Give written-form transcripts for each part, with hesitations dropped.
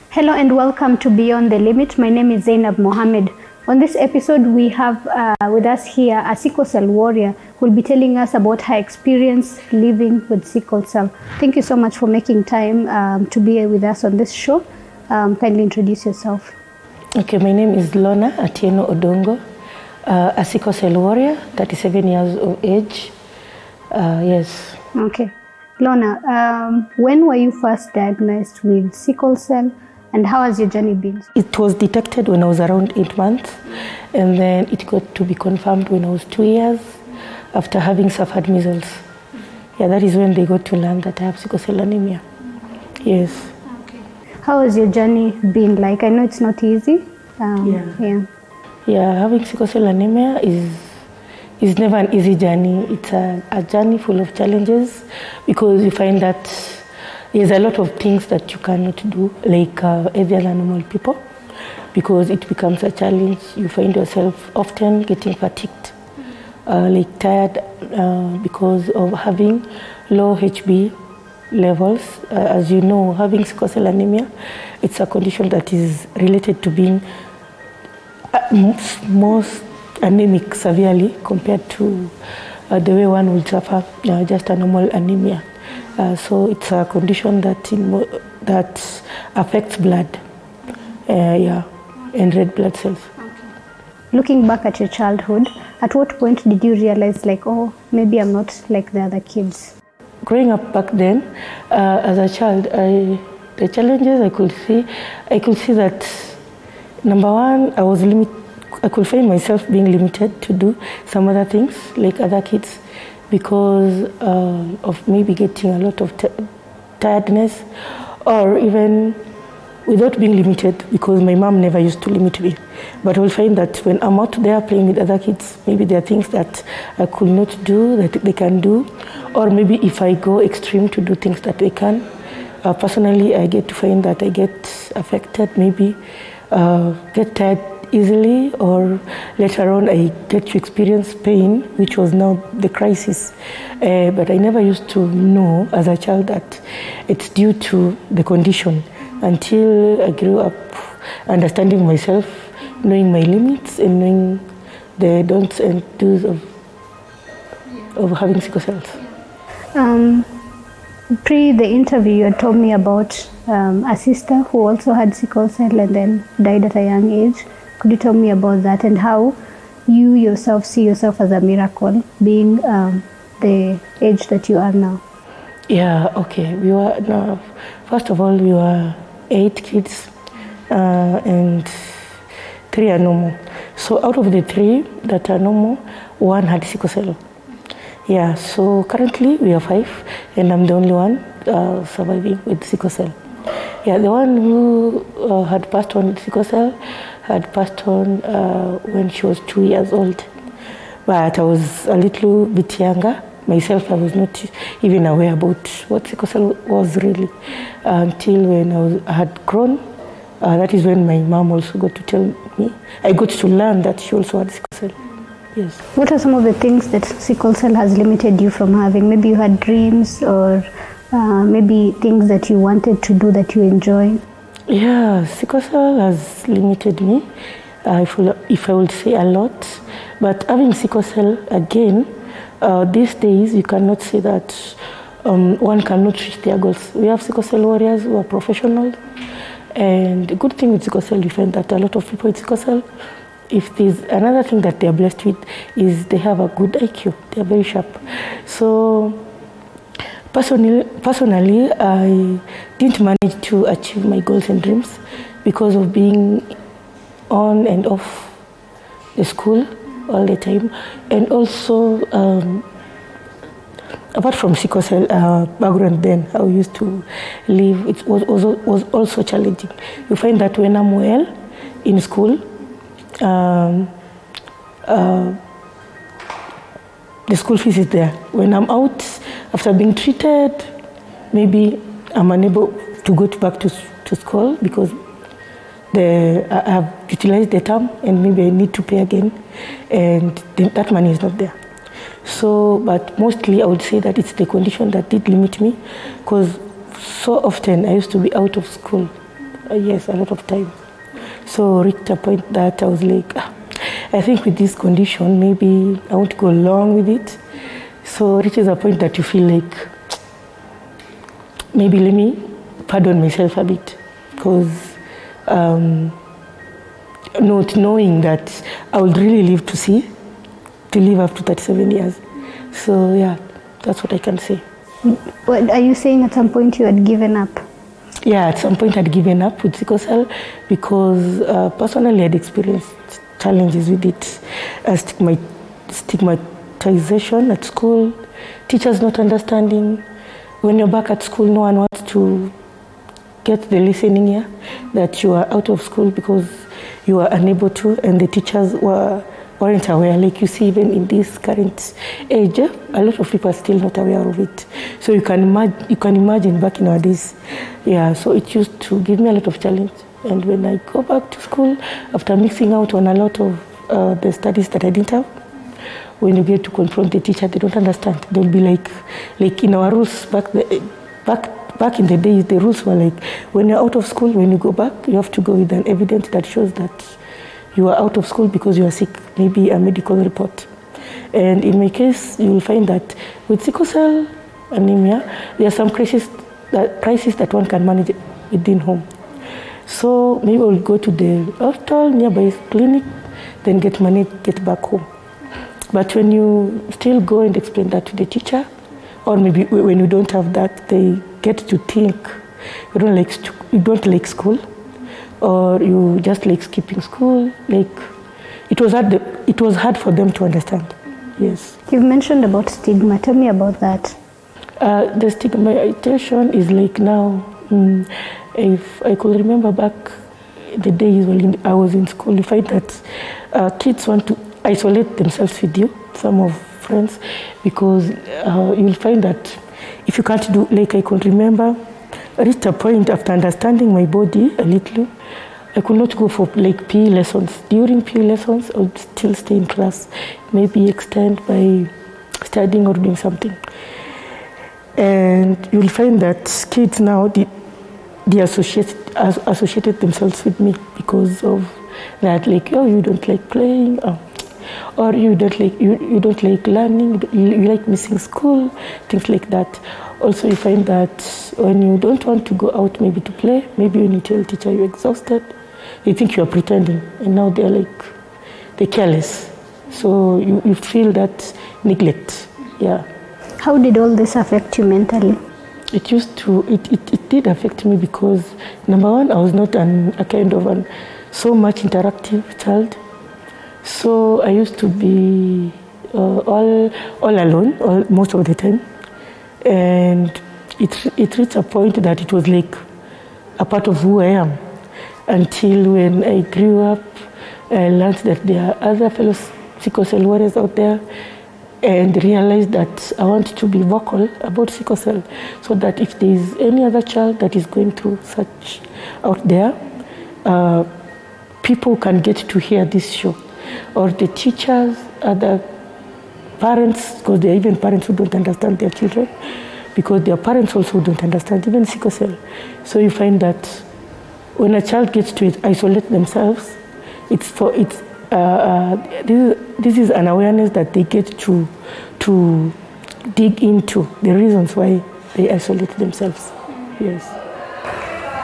Hello and welcome to Beyond the Limit. My name is Zainab Mohammed. On this episode, we have with us here a sickle cell warrior who will be telling us about her experience living with sickle cell. Thank you so much for making time to be with us on this show. Kindly introduce yourself. Okay, my name is Lona Atieno Odongo, a sickle cell warrior, 37 years of age. Yes. Okay. Lona, when were you first diagnosed with sickle cell and how has your journey been? It was detected when I was around 8 months, and then it got to be confirmed when I was 2 years after having suffered measles. Yeah, that is when they got to learn that I have sickle cell anemia. Yes. Okay. How has your journey been like? I know it's not easy. Yeah, having sickle cell anemia is never an easy journey. It's a journey full of challenges because you find that there's a lot of things that you cannot do like every other normal people because it becomes a challenge. You find yourself often getting fatigued, like tired because of having low HB levels. As you know, having sickle cell anemia, it's a condition that is related to being most anemic severely compared to the way one would suffer just a normal anemia. So it's a condition that affects blood, and red blood cells. Okay. Looking back at your childhood, at what point did you realize like, oh, maybe I'm not like the other kids? Growing up back then, as a child, the challenges I could see that number one, I could find myself being limited to do some other things like other kids because of maybe getting a lot of tiredness, or even without being limited because my mom never used to limit me. But I will find that when I'm out there playing with other kids, maybe there are things that I could not do that they can do, or maybe if I go extreme to do things that they can. Personally, I get to find that I get affected, maybe get tired easily, or later on I get to experience pain, which was now the crisis. But I never used to know as a child that it's due to the condition until I grew up understanding myself, knowing my limits and knowing the don'ts and do's of having sickle cells. Pre the interview, you had told me about a sister who also had sickle cell and then died at a young age. Could you tell me about that and how you yourself see yourself as a miracle being the age that you are now? Yeah, okay. First of all, we were 8 kids and 3 are normal. So out of the 3 that are normal, 1 had sickle cell. Yeah, so currently we are 5 and I'm the only one surviving with sickle cell. Yeah, the one who had passed on with sickle cell had passed on when she was 2 years old. But I was a little bit younger. Myself, I was not even aware about what sickle cell was really until when I had grown. That is when my mom also got to tell me. I got to learn that she also had sickle cell. Yes. What are some of the things that sickle cell has limited you from having? Maybe you had dreams or maybe things that you wanted to do that you enjoy? Yeah, sickle cell has limited me, if I would say a lot. But having sickle cell, again, these days you cannot say that one cannot reach their goals. We have sickle cell warriors who are professionals. And the good thing with sickle cell, you find that a lot of people with sickle cell, if there's another thing that they are blessed with, is they have a good IQ. They are very sharp. So personally, I didn't manage to achieve my goals and dreams because of being on and off the school all the time. And also, apart from sickle cell background then, how I used to live, it was also challenging. You find that when I'm well in school, the school fees is there. When I'm out, after being treated, maybe I'm unable to go back to school because I have utilized the term and maybe I need to pay again, and that money is not there. So, but mostly I would say that it's the condition that did limit me, because so often I used to be out of school Yes, a lot of time. So reached a point that I was like, I think with this condition, maybe I won't go along with it. So reaches a point that you feel like, maybe let me pardon myself a bit, because not knowing that I would really live to live up to 37 years. So yeah, that's what I can say. What are you saying? At some point you had given up? Yeah, at some point I'd given up with sickle cell because personally I'd experienced challenges with it. Stigmatization at school, teachers not understanding. When you're back at school, no one wants to get the listening ear that you are out of school because you are unable to, and the teachers weren't aware. Like you see, even in this current age, a lot of people are still not aware of it. So you can imagine back in our days. Yeah, so it used to give me a lot of challenge. And when I go back to school, after mixing out on a lot of the studies that I didn't have, when you get to confront the teacher, they don't understand. They'll be like in our rules back in the days, the rules were like, when you're out of school, when you go back, you have to go with an evidence that shows that you are out of school because you are sick, maybe a medical report. And in my case, you will find that with sickle cell anemia, there are some crises that one can manage within home. So maybe we'll go to the hospital, nearby clinic, then get back home. But when you still go and explain that to the teacher, or maybe when you don't have that, they get to think you don't like school, or you just like skipping school. Like it was hard for them to understand. Yes. You've mentioned about stigma. Tell me about that. The stigmatization is like now. If I could remember back the days when I was in school, you find that kids want to isolate themselves with you, some of friends, because you'll find that if you can't do, like I could remember, I reached a point after understanding my body a little, I could not go for like PE lessons. During PE lessons, I would still stay in class, maybe extend by studying or doing something. And you'll find that kids now, they associated themselves with me because of that, like, oh, you don't like playing, or you don't like learning, you like missing school, things like that. Also, you find that when you don't want to go out maybe to play, maybe when you tell teacher you're exhausted, they think you're pretending, and now they're careless. So you feel that neglect. Yeah. How did all this affect you mentally? It did affect me because, number one, I was not a kind of so much interactive child. So I used to be all alone most of the time. And it reached a point that it was like a part of who I am. Until when I grew up, I learned that there are other fellow sickle cell warriors out there, and realized that I want to be vocal about sickle cell, so that if there is any other child that is going through such out there, people can get to hear this show, or the teachers, other parents, because there are even parents who don't understand their children, because their parents also don't understand even sickle cell. So you find that when a child gets to isolate themselves, this is an awareness that they get to dig into the reasons why they isolate themselves. Yes.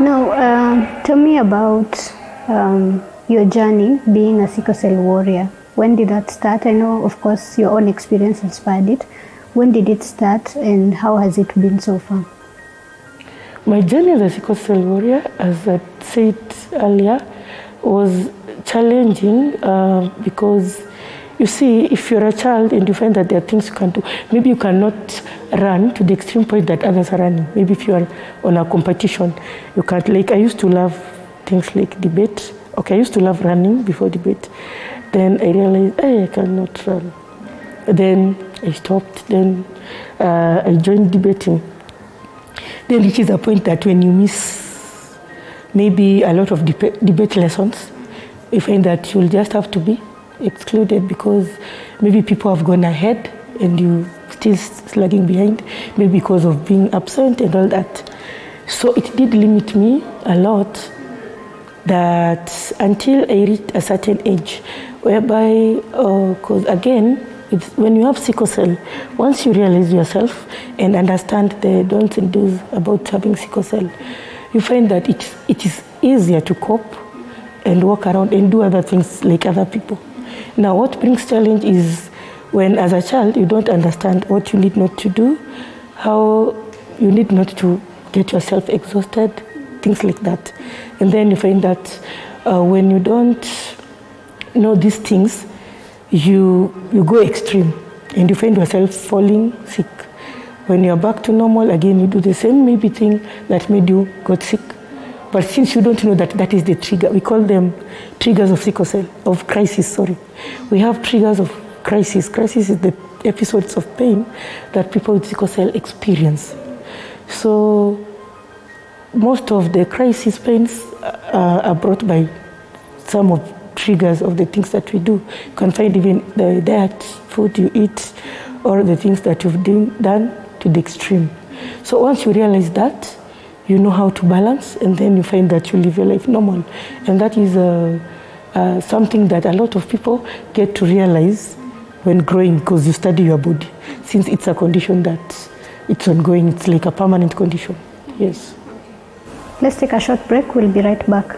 Now, tell me about your journey being a sickle cell warrior. When did that start? I know, of course, your own experience inspired it. When did it start, and how has it been so far? My journey as a sickle cell warrior, as I said earlier, was challenging because you see, if you're a child and you find that there are things you can do, maybe you cannot run to the extreme point that others are running. Maybe if you are on a competition, you can't. Like I used to love things like debate. Okay, I used to love running before debate. Then I realized, hey, I cannot run. Then I stopped. Then I joined debating. Then it is a point that when you miss maybe a lot of debate lessons, you find that you'll just have to be excluded because maybe people have gone ahead and you still lagging behind, maybe because of being absent and all that. So it did limit me a lot that until I reached a certain age, whereby, because again, it's when you have sickle cell, once you realize yourself and understand the don'ts and do's about having sickle cell, you find that it is easier to cope and walk around and do other things like other people. Now, what brings challenge is when, as a child, you don't understand what you need not to do, how you need not to get yourself exhausted, things like that. And then you find that when you don't know these things, you go extreme and you find yourself falling sick. When you're back to normal, again, you do the same maybe thing that made you got sick. But since you don't know that that is the trigger, we call them triggers of sickle cell, of crisis, sorry. We have triggers of crisis. Crisis is the episodes of pain that people with sickle cell experience. So most of the crisis pains are brought by some of triggers of the things that we do. You can find even the diet, food you eat, or the things that you've done to the extreme. So once you realize that, you know how to balance, and then you find that you live your life normal. And that is something that a lot of people get to realize when growing, because you study your body, since it's a condition that it's ongoing, it's like a permanent condition. Yes. Let's take a short break. We'll be right back.